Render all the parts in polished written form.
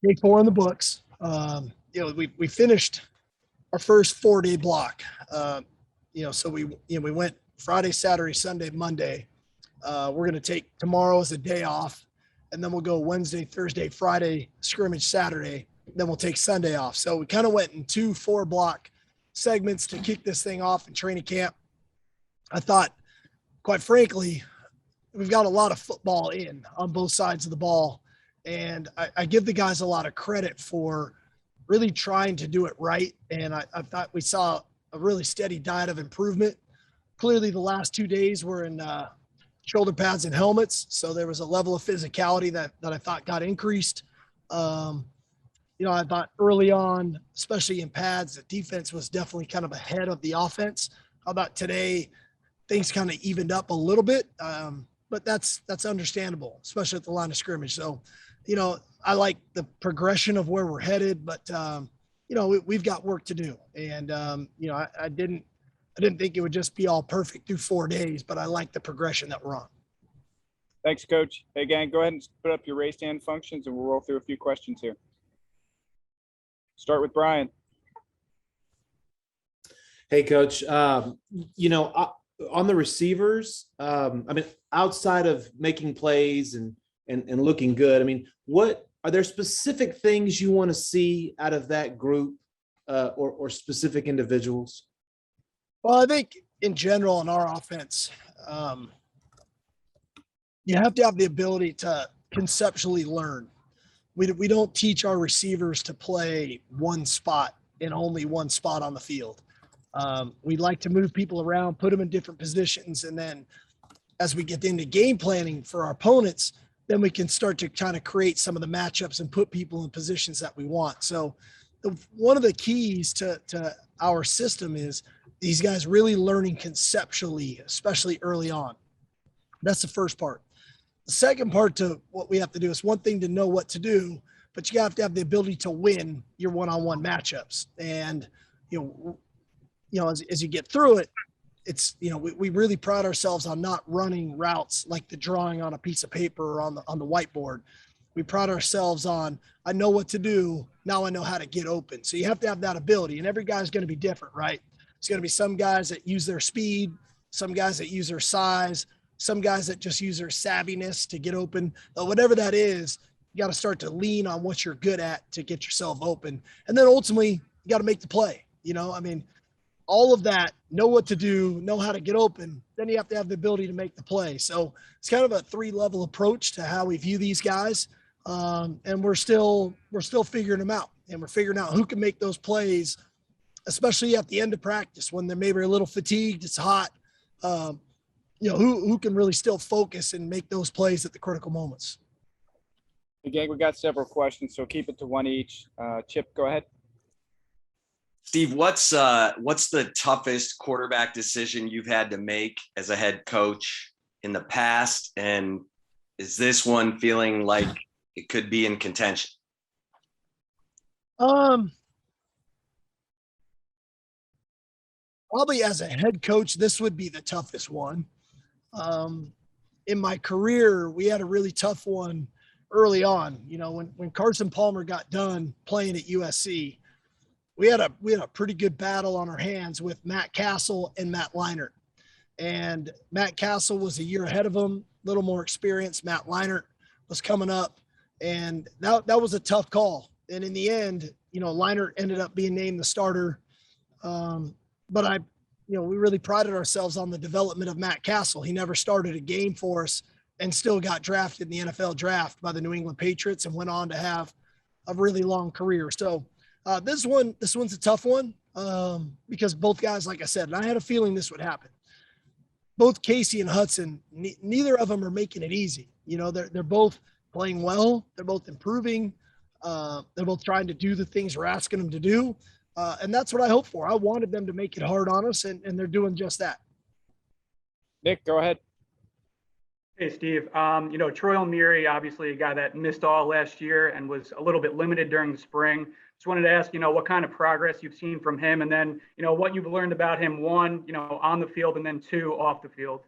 Day 4 in the books. We finished our first 4-day block. So we went Friday, Saturday, Sunday, Monday. We're going to take tomorrow as a day off, and then we'll go Wednesday, Thursday, Friday, scrimmage Saturday. Then we'll take Sunday off. So we kind of went in 2 4-block segments to kick this thing off in training camp. I thought, quite frankly, we've got a lot of football in on both sides of the ball. And I give the guys a lot of credit for really trying to do it right. And I thought we saw a really steady diet of improvement. Clearly, the last 2 days were in shoulder pads and helmets. So there was a level of physicality that I thought got increased. I thought early on, especially in pads, the defense was definitely kind of ahead of the offense. How about today? Things kind of evened up a little bit, but that's understandable, especially at the line of scrimmage. So, I like the progression of where we're headed, but we've got work to do. And I didn't think it would just be all perfect through 4 days, but I like the progression that we're on. Thanks, Coach. Hey, gang, go ahead and put up your raised hand functions, and we'll roll through a few questions here. Start with Brian. Hey, Coach. On the receivers, outside of making plays and looking good, what are there specific things you want to see out of that group or specific individuals? Well, I think in general in our offense, you have to have the ability to conceptually learn. We don't teach our receivers to play one spot and only one spot on the field. We like to move people around, put them in different positions. And then as we get into game planning for our opponents, then we can start to kind of create some of the matchups and put people in positions that we want. So one of the keys to our system is these guys really learning conceptually, especially early on. That's the first part. The second part to what we have to do is one thing to know what to do, but you have to have the ability to win your one-on-one matchups. And, as you get through it, it's, we really pride ourselves on not running routes like the drawing on a piece of paper or on the whiteboard. We pride ourselves on, I know what to do. Now I know how to get open. So you have to have that ability, and every guy's going to be different, right? It's going to be some guys that use their speed, some guys that use their size, some guys that just use their savviness to get open. But whatever that is, you got to start to lean on what you're good at to get yourself open. And then ultimately, you got to make the play. All of that, know what to do, know how to get open. Then you have to have the ability to make the play. So it's kind of a 3-level approach to how we view these guys. And we're still figuring them out, and we're figuring out who can make those plays, especially at the end of practice when they're maybe a little fatigued, it's hot. Who can really still focus and make those plays at the critical moments. Hey, gang, we got several questions, so keep it to one each. Chip, go ahead. Steve, what's the toughest quarterback decision you've had to make as a head coach in the past? And is this one feeling like it could be in contention? Probably as a head coach, this would be the toughest one. In my career, we had a really tough one early on. When Carson Palmer got done playing at USC, we had a pretty good battle on our hands with Matt Castle and Matt Leinart. And Matt Castle was a year ahead of him, a little more experienced. Matt Leinart was coming up, and that was a tough call. And in the end, Leinart ended up being named the starter. But we really prided ourselves on the development of Matt Castle. He never started a game for us and still got drafted in the NFL draft by the New England Patriots and went on to have a really long career. So this one's a tough one because both guys, like I said, and I had a feeling this would happen. Both Casey and Hudson, neither of them are making it easy. They're both playing well. They're both improving. They're both trying to do the things we're asking them to do. And that's what I hope for. I wanted them to make it hard on us, and they're doing just that. Nick, go ahead. Hey, Steve. Troy Omeire, obviously a guy that missed all last year and was a little bit limited during the spring. Just wanted to ask, what kind of progress you've seen from him, and then, what you've learned about him, one, on the field, and then two, off the field.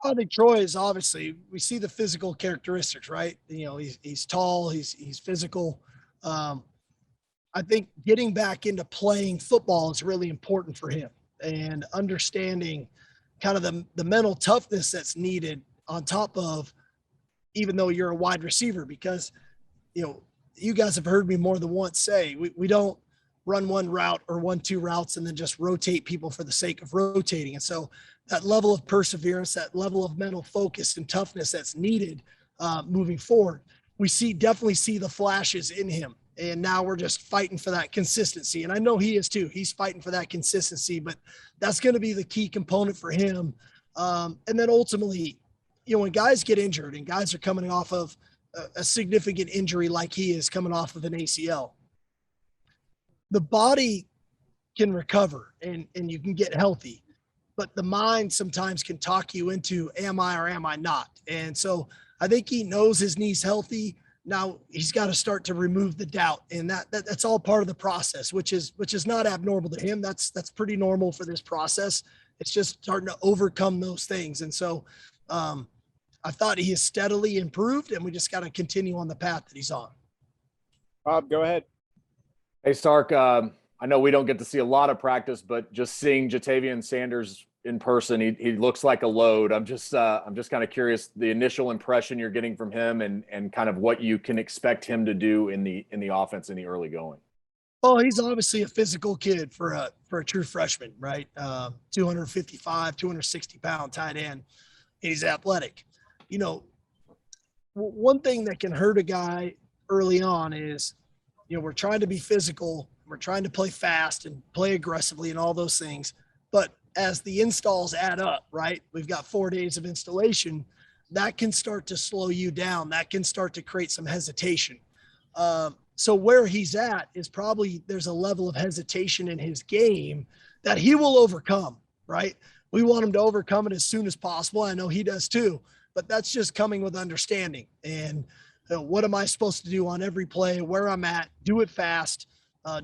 I think Troy is obviously, we see the physical characteristics, right? He's tall, he's physical. I think getting back into playing football is really important for him, and understanding kind of the mental toughness that's needed on top of, even though you're a wide receiver, because, you guys have heard me more than once say, we don't run one route or 1-2 routes and then just rotate people for the sake of rotating. And so that level of perseverance, that level of mental focus and toughness that's needed moving forward, we definitely see the flashes in him. And now we're just fighting for that consistency. And I know he is too. He's fighting for that consistency, but that's going to be the key component for him. And then ultimately, when guys get injured and guys are coming off of a significant injury like he is coming off of an ACL, the body can recover and you can get healthy, but the mind sometimes can talk you into, am I or am I not? And so I think he knows his knee's healthy. Now he's got to start to remove the doubt, and that's all part of the process, which is not abnormal to him. That's pretty normal for this process. It's just starting to overcome those things. And so I thought he has steadily improved, and we just got to continue on the path that he's on. Rob, go ahead. Hey, Sark, I know we don't get to see a lot of practice, but just seeing Jatavian Sanders in person, he looks like a load. I'm just kind of curious the initial impression you're getting from him and kind of what you can expect him to do in the offense in the early going. Oh, he's obviously a physical kid for a true freshman, right? 255, 260-pound tight end. He's athletic. One thing that can hurt a guy early on is, we're trying to be physical, we're trying to play fast and play aggressively and all those things. But as the installs add up, right, we've got 4 days of installation, that can start to slow you down. That can start to create some hesitation. So where he's at is probably there's a level of hesitation in his game that he will overcome, right? We want him to overcome it as soon as possible. I know he does too, but that's just coming with understanding. And what am I supposed to do on every play, where I'm at, do it fast,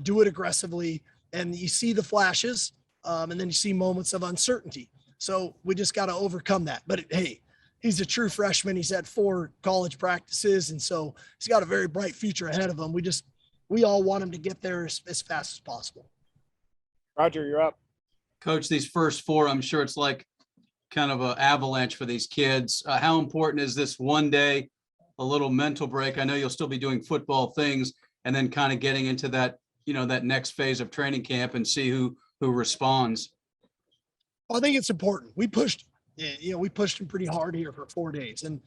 do it aggressively. And you see the flashes, and then you see moments of uncertainty. So we just got to overcome that. But hey, he's a true freshman. He's had 4 college practices. And so he's got a very bright future ahead of him. We all want him to get there as fast as possible. Roger, you're up. Coach, these first 4, I'm sure it's like kind of an avalanche for these kids. How important is this one day, a little mental break? I know you'll still be doing football things and then kind of getting into that, that next phase of training camp and see who responds. I think it's important. We pushed him pretty hard here for 4 days, and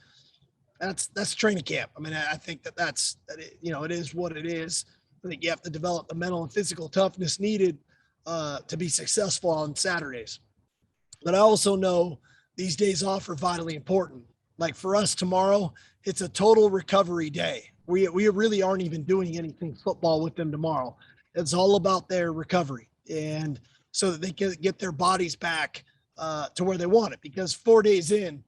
that's training camp. I mean, I think it is what it is. I think you have to develop the mental and physical toughness needed to be successful on Saturdays. But I also know these days off are vitally important. Like for us tomorrow, it's a total recovery day. We really aren't even doing anything football with them tomorrow. It's all about their recovery, and so that they can get their bodies back to where they want it. Because 4 days in,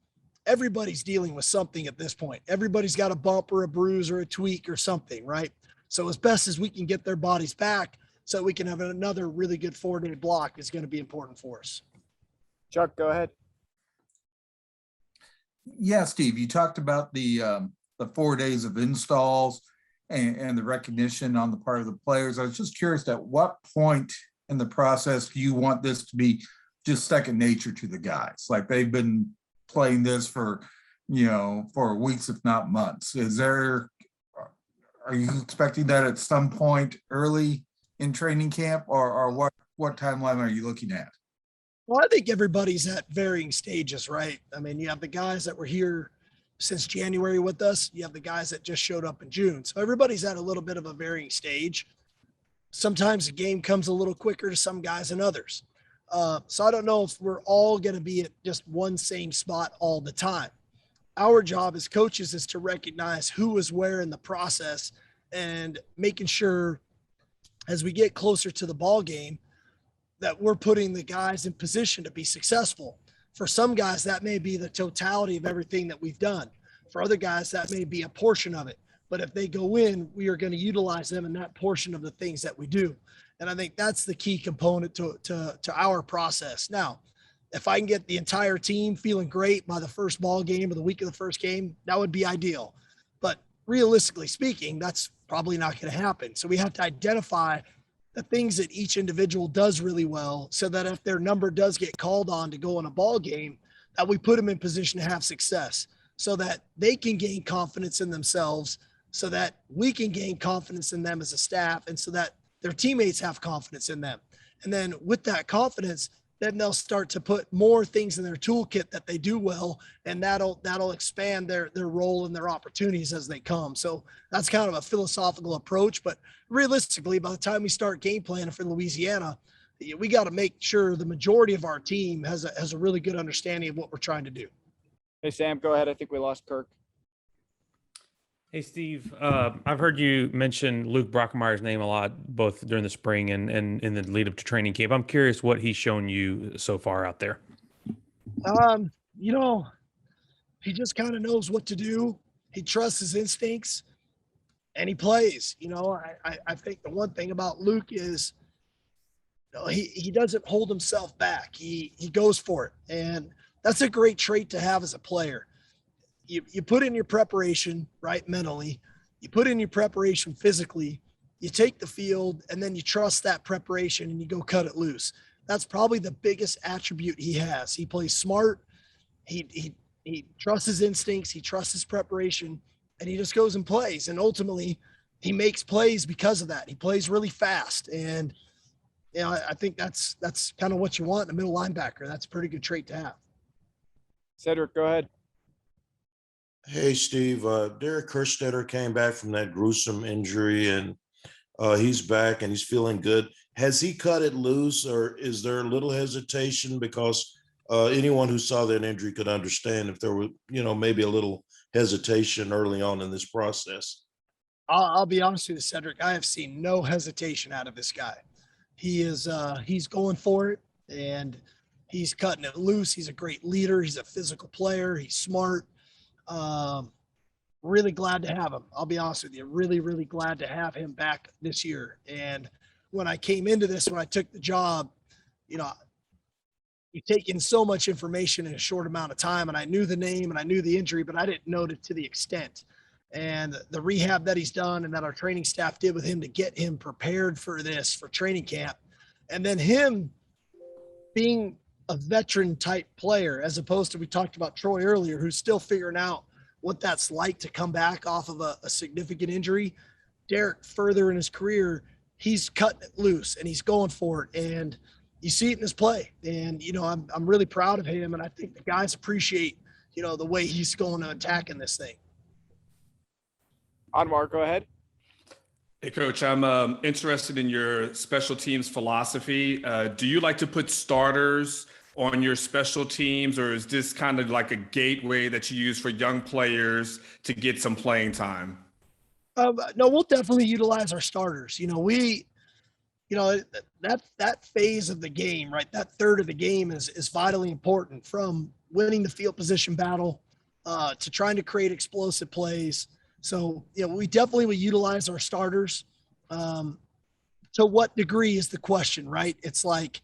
everybody's dealing with something at this point. Everybody's got a bump or a bruise or a tweak or something, right? So as best as we can get their bodies back so we can have another really good 4-day block is going to be important for us. Chuck, go ahead. Yeah, Steve, you talked about the 4 days of installs and the recognition on the part of the players. I was just curious, at what point in the process do you want this to be just second nature to the guys? Like they've been playing this for weeks, if not months. Are you expecting that at some point early in training camp, or what timeline are you looking at? Well, I think everybody's at varying stages, right? I mean, you have the guys that were here since January with us. You have the guys that just showed up in June. So everybody's at a little bit of a varying stage. Sometimes the game comes a little quicker to some guys than others. So I don't know if we're all going to be at just one same spot all the time. Our job as coaches is to recognize who is where in the process and making sure as we get closer to the ball game that we're putting the guys in position to be successful. For some guys, that may be the totality of everything that we've done. For other guys, that may be a portion of it. But if they go in, we are going to utilize them in that portion of the things that we do. And I think that's the key component to our process. Now, if I can get the entire team feeling great by the first ball game or the week of the first game, that would be ideal. But realistically speaking, that's probably not going to happen. So we have to identify the things that each individual does really well, so that if their number does get called on to go in a ball game, that we put them in position to have success, so that they can gain confidence in themselves, so that we can gain confidence in them as a staff, and so that their teammates have confidence in them. And then with that confidence, then they'll start to put more things in their toolkit that they do well, and that'll expand their role and their opportunities as they come. So that's kind of a philosophical approach, but realistically, by the time we start game planning for Louisiana, we got to make sure the majority of our team has a really good understanding of what we're trying to do. Hey, Sam, go ahead. I think we lost Kirk. Hey, Steve, I've heard you mention Luke Brockemeyer's name a lot, both during the spring and in the lead up to training camp. I'm curious what he's shown you so far out there. You know, he just kind of knows what to do. He trusts his instincts and he plays. You know, I think the one thing about Luke is, you know, he doesn't hold himself back. He goes for it. And that's a great trait to have as a player. You put in your preparation, right, mentally, you put in your preparation physically, you take the field, and then you trust that preparation and you go cut it loose. That's probably the biggest attribute he has. He plays smart. He trusts his instincts. He trusts his preparation, and he just goes and plays. And ultimately, he makes plays because of that. He plays really fast. And, you know, I think that's kind of what you want in a middle linebacker. That's a pretty good trait to have. Cedric, go ahead. Hey, Steve, Derek Kerstetter came back from that gruesome injury, and he's back and he's feeling good. Has he cut it loose, or is there a little hesitation? Because anyone who saw that injury could understand if there were, you know, maybe a little hesitation early on in this process. I'll be honest with you, Cedric. I have seen no hesitation out of this guy. He's going for it, and he's cutting it loose. He's a great leader. He's a physical player. He's smart. Really glad to have him. I'll be honest with you, really glad to have him back this year. And when I came into this, when I took the job, you know, you take in so much information in a short amount of time, and I knew the name and I knew the injury, but I didn't know it to the extent. And the rehab that he's done and that our training staff did with him to get him prepared for this, for training camp, and then him being a veteran type player, as opposed to, we talked about Troy earlier, who's still figuring out what that's like to come back off of a significant injury. Derek, further in his career, he's cutting it loose and he's going for it, and you see it in his play. And, you know, I'm really proud of him, and I think the guys appreciate, you know, the way he's going to attacking this thing. Anwar, go ahead. Hey, Coach, I'm interested in your special teams philosophy. Do you like to put starters on your special teams, or is this kind of like a gateway that you use for young players to get some playing time? No, we'll definitely utilize our starters. You know, that phase of the game, right? That third of the game is vitally important, from winning the field position battle to trying to create explosive plays. So, you know, we definitely will utilize our starters. To what degree is the question, right? It's like,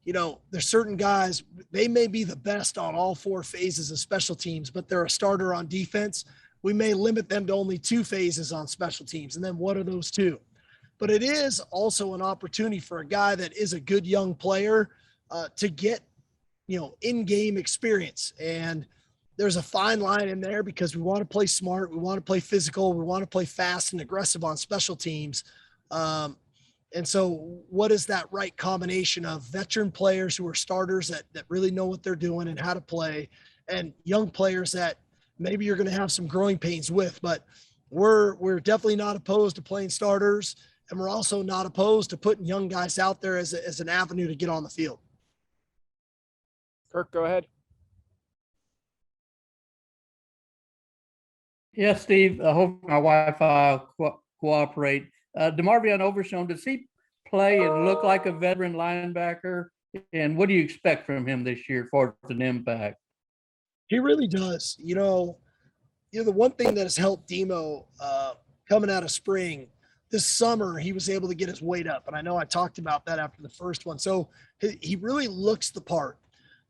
you know, there's certain guys, they may be the best on all four phases of special teams, but they're a starter on defense. We may limit them to only two phases on special teams. And then what are those two? But it is also an opportunity for a guy that is a good young player to get, you know, in-game experience. And there's a fine line in there, because we want to play smart. We want to play physical. We want to play fast and aggressive on special teams. And so what is that right combination of veteran players who are starters that really know what they're doing and how to play, and young players that maybe you're going to have some growing pains with, but we're definitely not opposed to playing starters. And we're also not opposed to putting young guys out there as an avenue to get on the field. Kirk, go ahead. Yeah, Steve, I hope my Wi-Fi will cooperate. DeMarvion Overshown, does he play and look like a veteran linebacker? And what do you expect from him this year for an impact? He really does. You know, the one thing that has helped Demo coming out of spring, this summer, he was able to get his weight up. And I know I talked about that after the first one. So he really looks the part.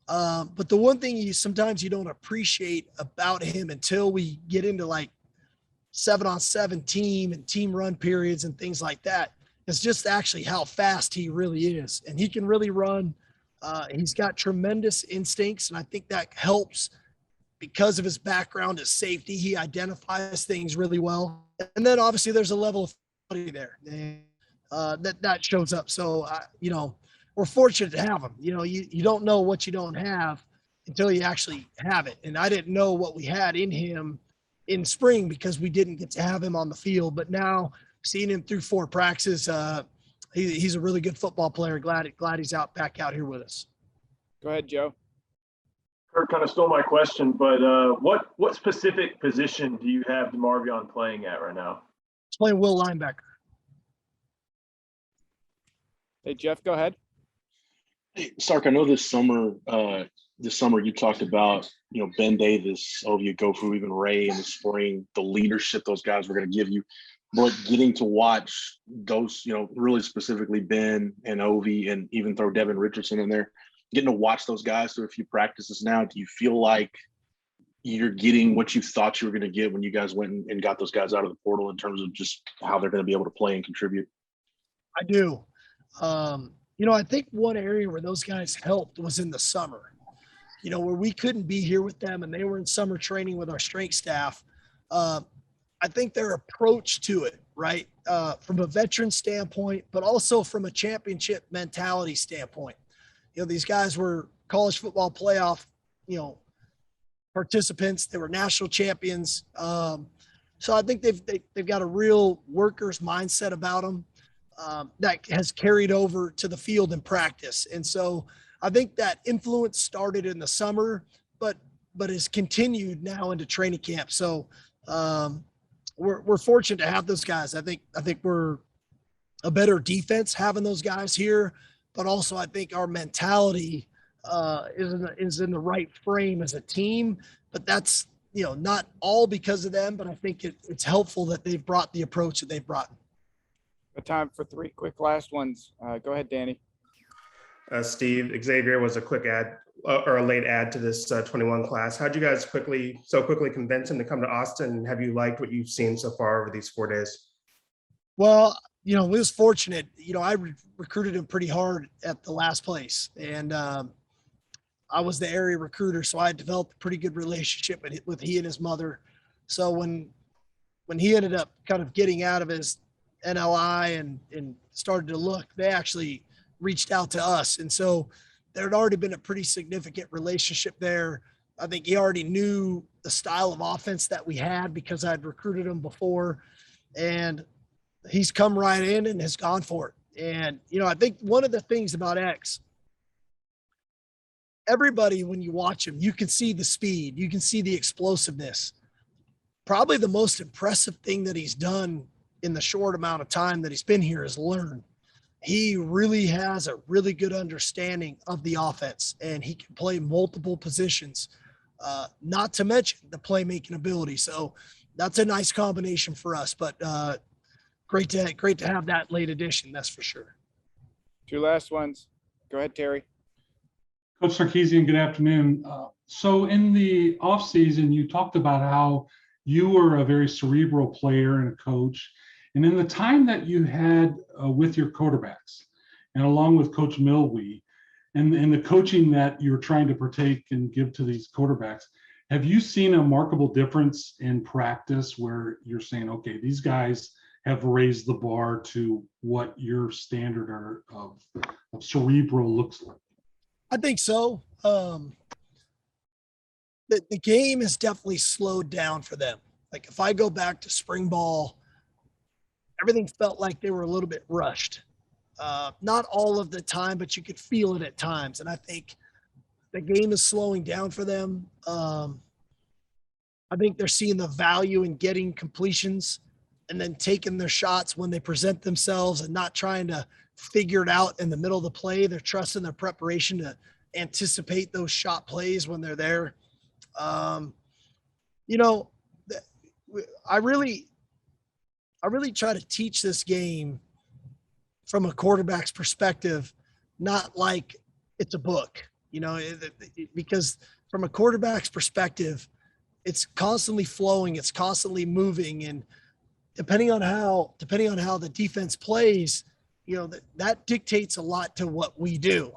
But the one thing sometimes you don't appreciate about him until we get into like 7-on-7 team and team run periods and things like that. It's just actually how fast he really is. And he can really run. He's got tremendous instincts. And I think that helps because of his background as safety. He identifies things really well. And then obviously there's a level of quality there that shows up. So, we're fortunate to have him. You don't know what you don't have until you actually have it. And I didn't know what we had in him in spring because we didn't get to have him on the field. But now seeing him through 4 practices, he's a really good football player. Glad he's back out here with us. Go ahead, Joe. Kurt kind of stole my question, but what specific position do you have DeMarvion playing at right now? He's playing will linebacker. Hey, Jeff, go ahead. Hey, Sark, I know this summer you talked about, Ben Davis, Ovia Gofu, even Ray in the spring, the leadership those guys were going to give you. But getting to watch those, really specifically Ben and Ovi, and even throw Devin Richardson in there, getting to watch those guys through a few practices now, do you feel like you're getting what you thought you were going to get when you guys went and got those guys out of the portal in terms of just how they're going to be able to play and contribute? I do. I think one area where those guys helped was in the summer, where we couldn't be here with them and they were in summer training with our strength staff. I think their approach to it, right, from a veteran standpoint, but also from a championship mentality standpoint. These guys were college football playoff, participants. They were national champions. So I think they've got a real workers mindset about them that has carried over to the field and practice. And so I think that influence started in the summer, but has continued now into training camp. So we're fortunate to have those guys. I think we're a better defense having those guys here, but also I think our mentality is in the right frame as a team. But that's not all because of them, but I think it's helpful that they've brought the approach that they've brought. Time for 3 quick last ones. Go ahead, Danny. Steve, Xavier was a quick add or a late add to this 21 class. How'd you guys quickly convince him to come to Austin? Have you liked what you've seen so far over these 4 days? Well, we was fortunate. I recruited him pretty hard at the last place, and I was the area recruiter, so I developed a pretty good relationship with he and his mother. So when he ended up kind of getting out of his NLI and started to look, they actually reached out to us. And so there had already been a pretty significant relationship there. I think he already knew the style of offense that we had because I'd recruited him before, and he's come right in and has gone for it. And, I think one of the things about X, everybody, when you watch him, you can see the speed, you can see the explosiveness. Probably the most impressive thing that he's done in the short amount of time that he's been here is learn. He really has a really good understanding of the offense, and he can play multiple positions, not to mention the playmaking ability. So that's a nice combination for us, but great to have that late addition. That's for sure. 2 last ones. Go ahead, Terry. Coach Sarkisian, good afternoon. So in the offseason, you talked about how you were a very cerebral player and a coach. And in the time that you had with your quarterbacks and along with Coach Milwee and the coaching that you're trying to partake and give to these quarterbacks, have you seen a remarkable difference in practice where you're saying, okay, these guys have raised the bar to what your standard of cerebral looks like? I think so. The game has definitely slowed down for them. Like if I go back to spring ball, everything felt like they were a little bit rushed. Not all of the time, but you could feel it at times. And I think the game is slowing down for them. I think they're seeing the value in getting completions and then taking their shots when they present themselves and not trying to figure it out in the middle of the play. They're trusting their preparation to anticipate those shot plays when they're there. I really try to teach this game from a quarterback's perspective, not like it's a book, because from a quarterback's perspective, it's constantly flowing, it's constantly moving, and depending on how the defense plays, that dictates a lot to what we do.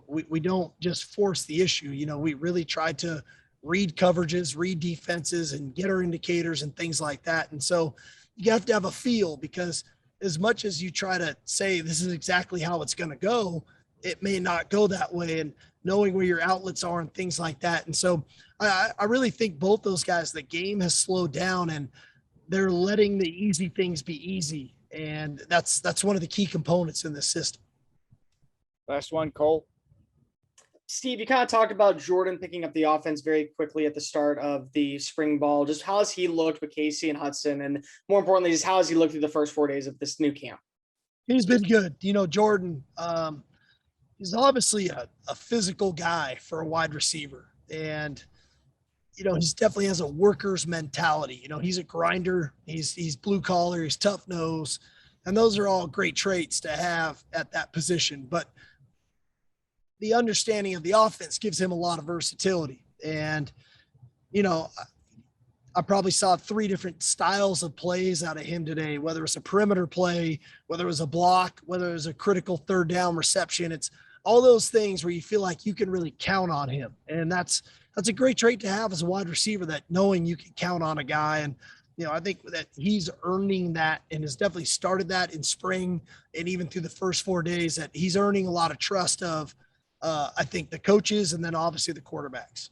We don't just force the issue. We really try to read coverages, read defenses, and get our indicators and things like that. And so you have to have a feel, because as much as you try to say this is exactly how it's going to go, it may not go that way. And knowing where your outlets are and things like that. And so I really think both those guys, the game has slowed down and they're letting the easy things be easy. And that's one of the key components in this system. Last one, Cole. Steve, you kind of talked about Jordan picking up the offense very quickly at the start of the spring ball. Just how has he looked with Casey and Hudson? And more importantly, just how has he looked through the first 4 days of this new camp? He's been good. Jordan, he's obviously a physical guy for a wide receiver. And, he definitely has a worker's mentality. He's a grinder. He's blue collar. He's tough nose. And those are all great traits to have at that position. But the understanding of the offense gives him a lot of versatility. And, I probably saw 3 different styles of plays out of him today, whether it's a perimeter play, whether it was a block, whether it was a critical third down reception. It's all those things where you feel like you can really count on him. And that's a great trait to have as a wide receiver, that knowing you can count on a guy. And, I think that he's earning that and has definitely started that in spring and even through the first 4 days, that he's earning a lot of trust of, I think, the coaches and then obviously the quarterbacks.